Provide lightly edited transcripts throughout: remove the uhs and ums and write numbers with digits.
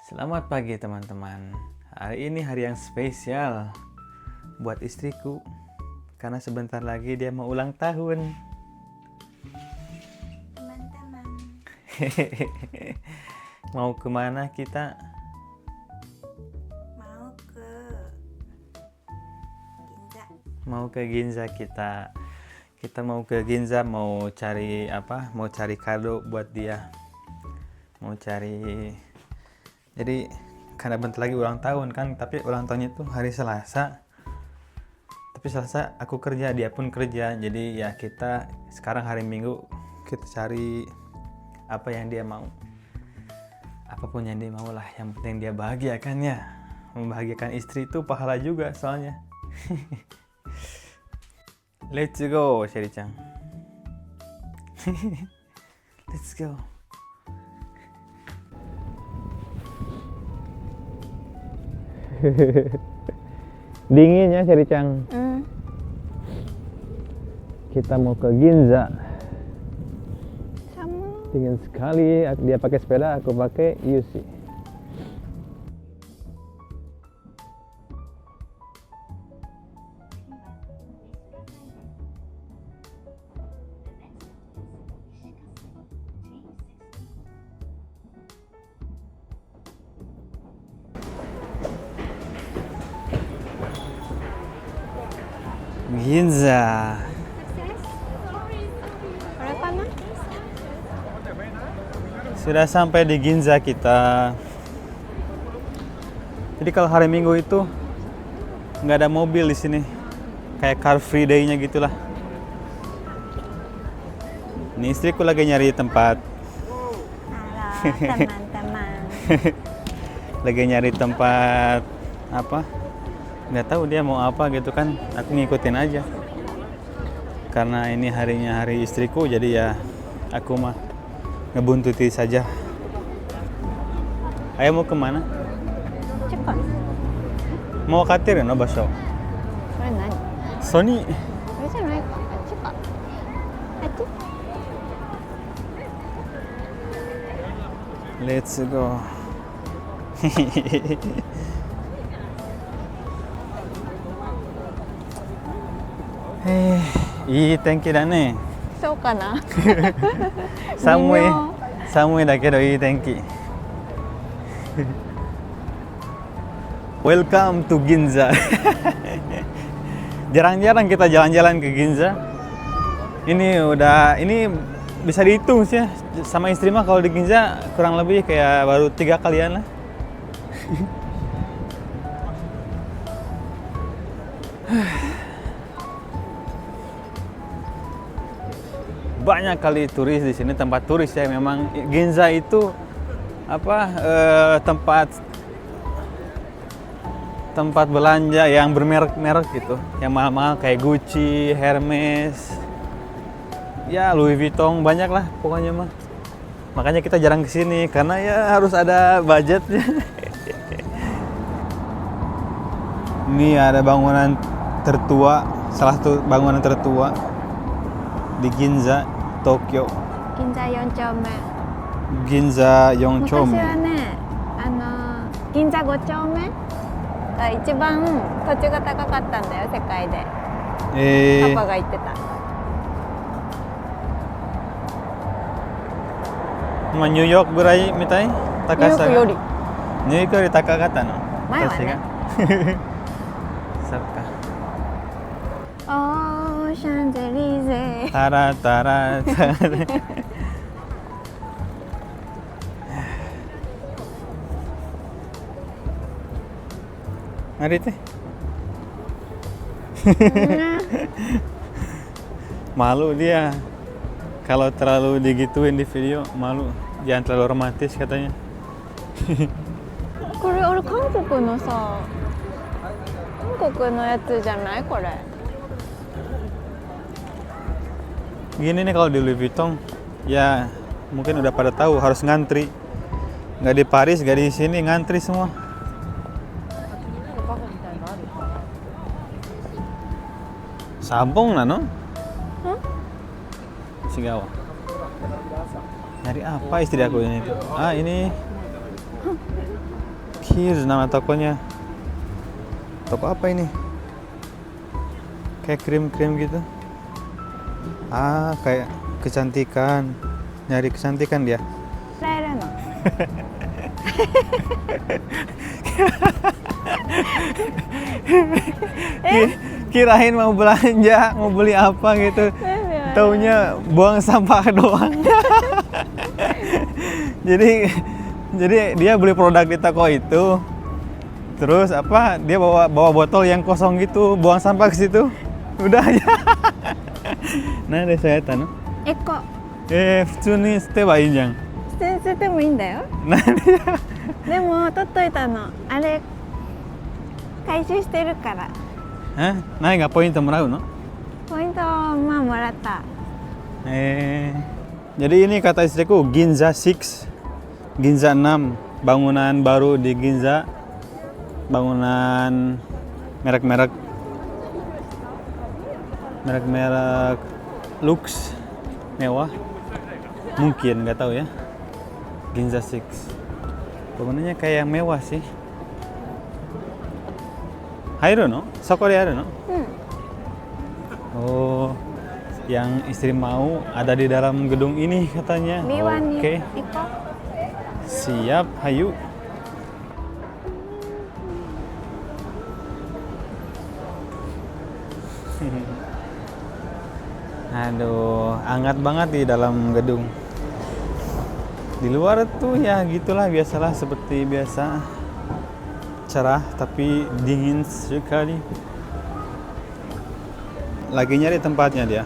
Selamat pagi teman-teman. Hari ini hari yang spesial buat istriku karena sebentar lagi dia mau ulang tahun. Teman-teman, Mau kemana kita? mau ke Ginza. Mau ke Ginza kita. Kita mau ke Ginza mau cari apa? Mau cari kado buat dia. Mau cari. Jadi karena bentar lagi ulang tahun kan, tapi ulang tahunnya itu hari Selasa. Tapi Selasa aku kerja, dia pun kerja. Jadi ya kita sekarang hari Minggu kita cari apa yang dia mau. Apapun yang dia mau lah, yang penting dia bahagia kan ya. Membahagiakan istri itu pahala juga soalnya. Let's go, Sherry-chan. Let's go. Dingin ya, Sherry-chan. Kita mau ke Ginza. Sama. Dingin sekali. Dia pakai sepeda, aku pakai UC. Ginza. Sudah sampai di Ginza kita. Jadi kalau hari Minggu itu nggak ada mobil di sini, kayak car free day-nya gitulah. Ini istriku lagi nyari tempat, Halo teman-teman. lagi nyari tempat apa? Nggak tahu dia mau apa gitu kan. Aku ngikutin aja. Karena ini harinya hari istriku, jadi ya aku mah ngebuntuti saja. Ayo mau kemana? Cepat. Mau katir no basho? これ何？ソニー。これじゃないか。あっちか。あっち？ Let's go.いい天気だね。そうかな。寒い微妙。寒いだけどいい天気。Welcome to Ginza. Jarang-jarang kita jalan-jalan ke Ginza. Ini bisa dihitung sih ya. Sama istri mah kalau di Ginza kurang lebih kayak baru 3 kalian lah. Banyak kali turis di sini, tempat turis ya. Memang Ginza itu apa tempat belanja yang bermerek-merek gitu, yang mahal-mahal kayak Gucci, Hermes, ya Louis Vuitton, banyak lah pokoknya mah. Makanya kita jarang kesini karena ya harus ada budgetnya. Ini ada bangunan tertua, salah satu bangunan tertua di Ginza, Tokyo. 銀座4丁目。 Ginza 4丁昔目。はね、銀座5丁目が一番土地が高かったんだよ、世界で。パパが言ってた。 ニューヨークぐらいみたい？高さが。ニューヨークより。ニューヨークより高かったの？前はね。そっか。オーシャンゼリーゼ。タラタラタラ。Mari teh. Malu dia. Kalau terlalu digituin di video, malu. Jangan terlalu romantis katanya. これ韓国のさ、韓国のやつじゃないこれ。 Gini nih kalau di Louis Vuitton, ya mungkin udah pada tahu harus ngantri. Nggak di Paris, nggak di sini, ngantri semua. Sabong lah no? Sigawa. Nyari apa istri aku ini? Ah ini Kids nama tokonya. Toko apa ini? Kayak krim-krim gitu. Ah, kayak kecantikan. Nyari kecantikan dia. らえるの Kirain mau belanja, mau beli apa gitu. Taunya buang sampah doang. jadi dia beli produk di toko itu. Terus apa? Dia bawa botol yang kosong gitu, buang sampah ke situ. Udah aja. Nah, deh saya tanya. こ 普通に捨てばいいじゃん。捨ててもいいんだよ。でも取っといたの。あれ回収してるから。 Naik nggak poin mau no? ポイントまあもらった。 Jadi ini kata istriku Ginza 6, Ginza 6, bangunan baru di Ginza, bangunan merek-merek lux, mewah, mungkin nggak tahu ya. Ginza 6, bangunannya kayak yang mewah sih. Hairu no? Soko de aru no? Oh, yang istri mau ada di dalam gedung ini katanya. Oke. Siap, hayu. Aduh, hangat banget di dalam gedung. Di luar tuh ya gitulah, biasalah seperti biasa. Cerah tapi dingin sekali. Lagi nyari tempatnya dia.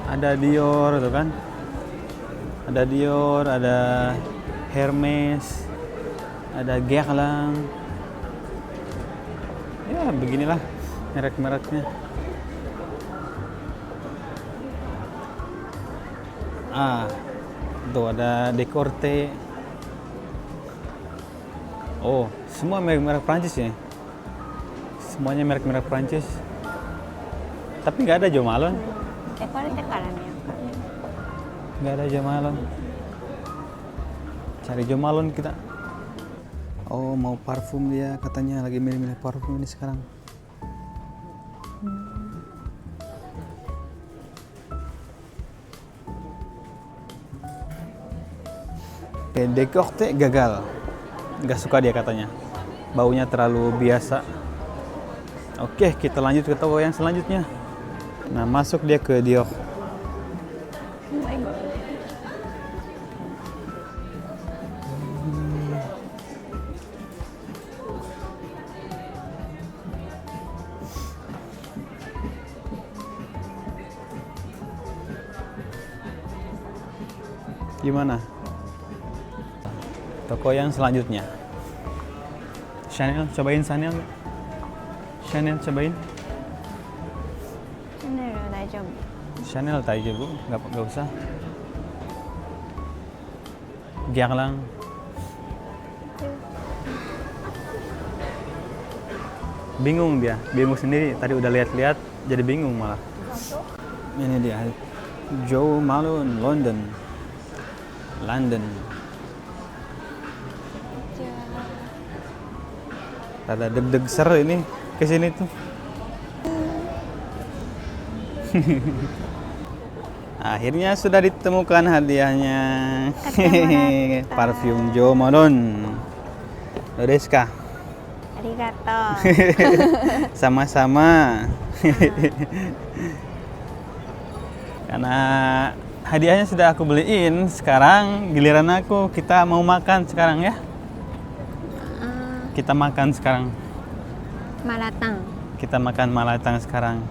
Ada Dior tuh kan. Ada Dior, ada Hermes, ada Guerlain. Ya beginilah merek-mereknya. Tuh ada Decorte. Oh, semua merek-merek Prancis ya. Semuanya merek-merek Prancis. Tapi nggak ada Jo Malone. Nggak ada Jo Malone. Cari Jo Malone kita. Oh, mau parfum dia katanya, lagi milih-milih parfum ini sekarang. Decorte gagal. Nggak suka dia katanya. Baunya terlalu biasa. Oke, kita lanjut ke toko yang selanjutnya. Nah, masuk dia ke Dior. Gimana? Toko yang selanjutnya. Chanel, cobain Chanel. Chanel cobain. Chanel aja bu, nggak usah. Guerlain. Bingung dia, bingung sendiri. Tadi udah lihat-lihat, jadi bingung malah. Ini dia, Jo Malone, London. Ada deg-deg ser ini kesini tuh. Akhirnya sudah ditemukan hadiahnya. Parfum Jo Malone. Dodeska. Arigato. Sama-sama. Karena hadiahnya sudah aku beliin, sekarang giliran aku. Kita mau makan sekarang ya. Kita makan sekarang. Malatang. Kita makan malatang sekarang.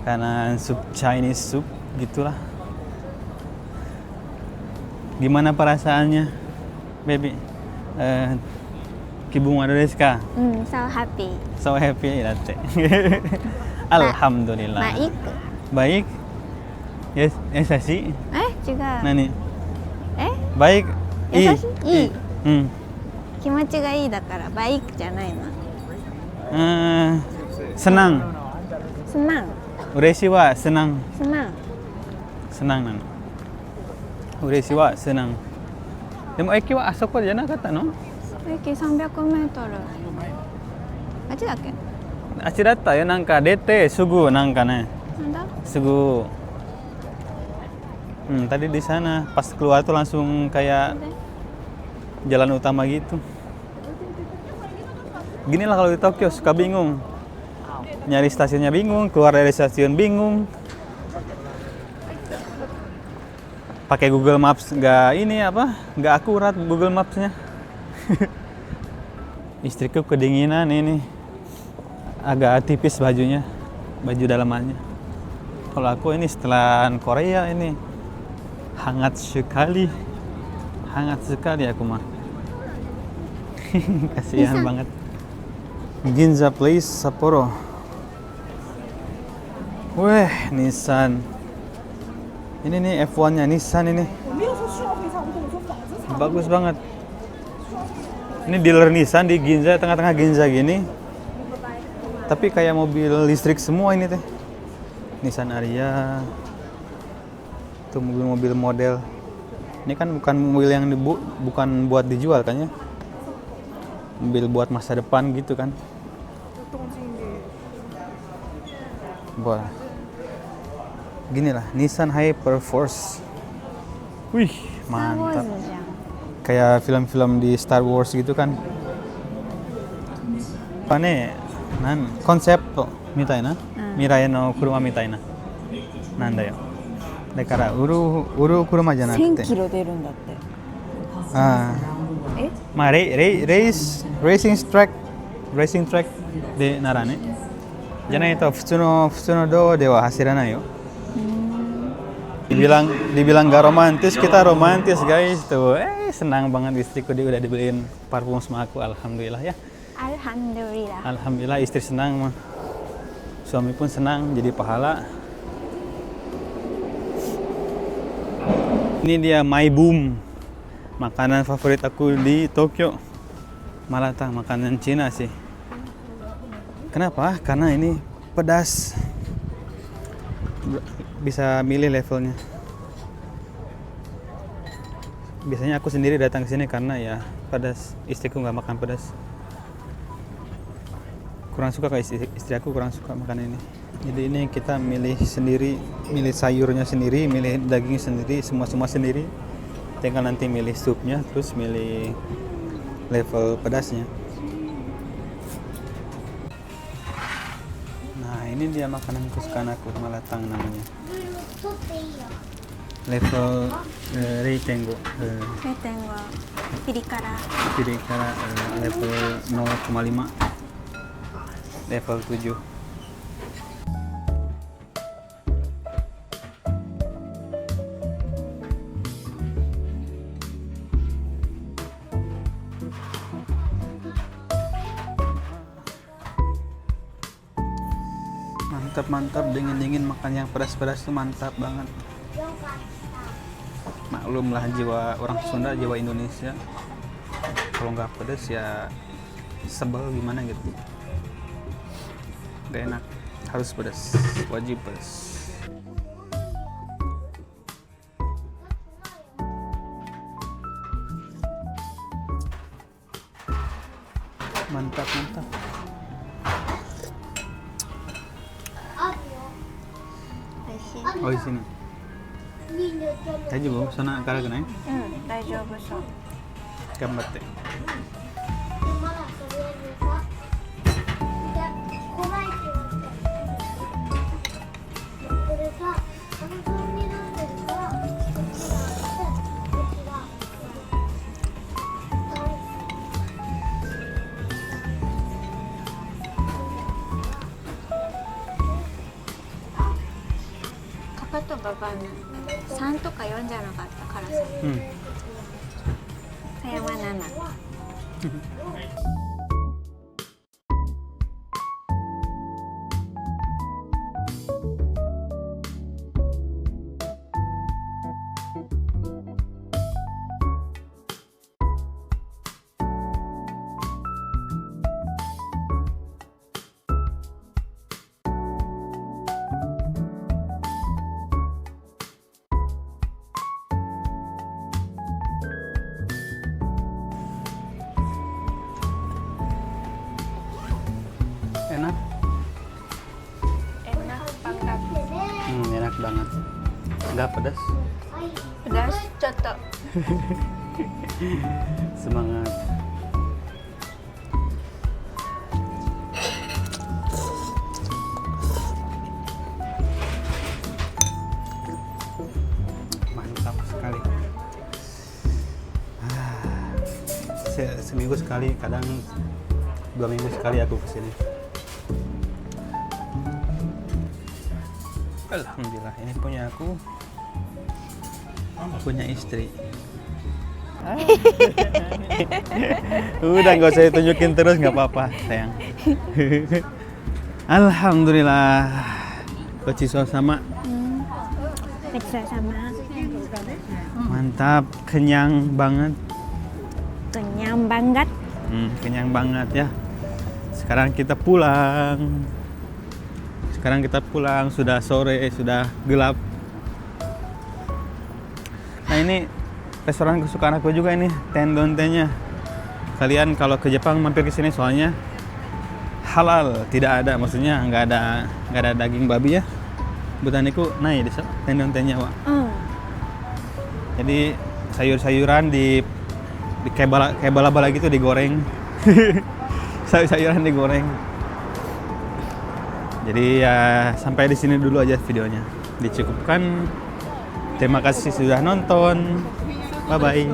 Karena sup Chinese soup gitulah. Gimana perasaannya, baby? Kibunga desu ka? So happy. So happy datte. Alhamdulillah. Baik. Baik. Yes, yasashi. Juga. Nani? Baik. Yasashi? Ii. 気持ちがいいだからバイクじゃないの。senang. Senang. Ureshi wa senang. Senang. Senang nano. Ureshi wa senang. でも駅はあそこじゃなかったの？駅300メートル。あっちだっけ？あっちだったよ。なんか出てすぐなんかね。なんだ？ Sugu. Tadi di sana pas keluar tuh langsung kayak jalan utama gitu. Gini lah kalau di Tokyo suka bingung. Nyari stasiunnya bingung, keluar dari stasiun bingung. Pakai Google Maps nggak akurat Google Maps-nya. Istriku kedinginan ini. Agak tipis bajunya, baju dalamannya. Kalau aku ini setelah Korea ini hangat sekali aku mah. Kasihan banget. Ginza Place Sapporo. Weh, Nissan. Ini nih F1-nya Nissan ini. Bagus banget. Ini dealer Nissan di Ginza, tengah-tengah Ginza gini. Tapi kayak mobil listrik semua ini teh. Nissan Ariya. Itu mobil-mobil model. Ini kan bukan mobil yang bukan buat dijual kan ya. Mobil buat masa depan gitu kan. Wah. Gini lah, Nissan Hyperforce. Wih, mantap. Kayak film-film di Star Wars gitu kan. Apa nih? Konsep mitai na? Mirai no kuruma mitai na. Nanda yo. だから売る車じゃなくて。1000キロ出るんだって。ああ。え？まあレーシングトラックでならね。じゃないと普通の道路では走らないよ。Dibilang gak romantis, kita romantis guys tuh. Senang banget istriku dia udah dibeliin parfum sama aku, alhamdulillah ya. Alhamdulillah. Alhamdulillah istri senang mah. Suami pun senang jadi pahala. Ini dia My Boom. Makanan favorit aku di Tokyo. Malah makanan Cina sih. Kenapa? Karena ini pedas. Bisa milih levelnya. Biasanya aku sendiri datang ke sini karena ya pedas. Istriku nggak makan pedas. Kurang suka kayak istri aku kurang suka makan ini. Jadi ini kita milih sendiri, milih sayurnya sendiri, milih daging sendiri, semua sendiri. Tinggal nanti milih supnya, terus milih level pedasnya. Nah ini dia makanan kesukaan aku, malatang namanya. Level Reitengo. Reitengo. Pirikara level 0,5. Level 7. Mantap, dingin makan yang pedas-pedas tuh mantap banget. Maklumlah jiwa orang Sunda, jiwa Indonesia. Kalau nggak pedas ya sebel gimana gitu. Gak enak, harus pedas, wajib pedas. Mantap. Oh di sini. Daijoubu? Sona karaku nai? Daijoubu so. Gambatte. Kakak tuh bapak 3とか4じゃなかった辛さ。Saya mana nak? enak. Enak banget. Enak banget. Nggak pedas. Pedas, coto. Semangat. Mantap sekali. Seminggu sekali, kadang 2 minggu sekali aku kesini. Alhamdulillah, ini punya aku, punya istri. Udah nggak usah tunjukin terus, nggak apa-apa sayang. Alhamdulillah, Gochiso sama. sama. Mantap, kenyang banget. Kenyang banget. Kenyang banget ya. Sekarang kita pulang. Sudah sore, sudah gelap. Nah ini restoran kesukaan aku juga ini, Tendonte-nya. Kalian kalau ke Jepang mampir ke sini soalnya halal, tidak ada, maksudnya nggak ada daging babi ya. Butaniku naik di Tendonte-nya, Wak. Jadi sayur-sayuran di kayak bala-bala gitu digoreng. Sayur-sayuran digoreng. Jadi ya sampai di sini dulu aja videonya. Dicukupkan. Terima kasih sudah nonton. Bye bye.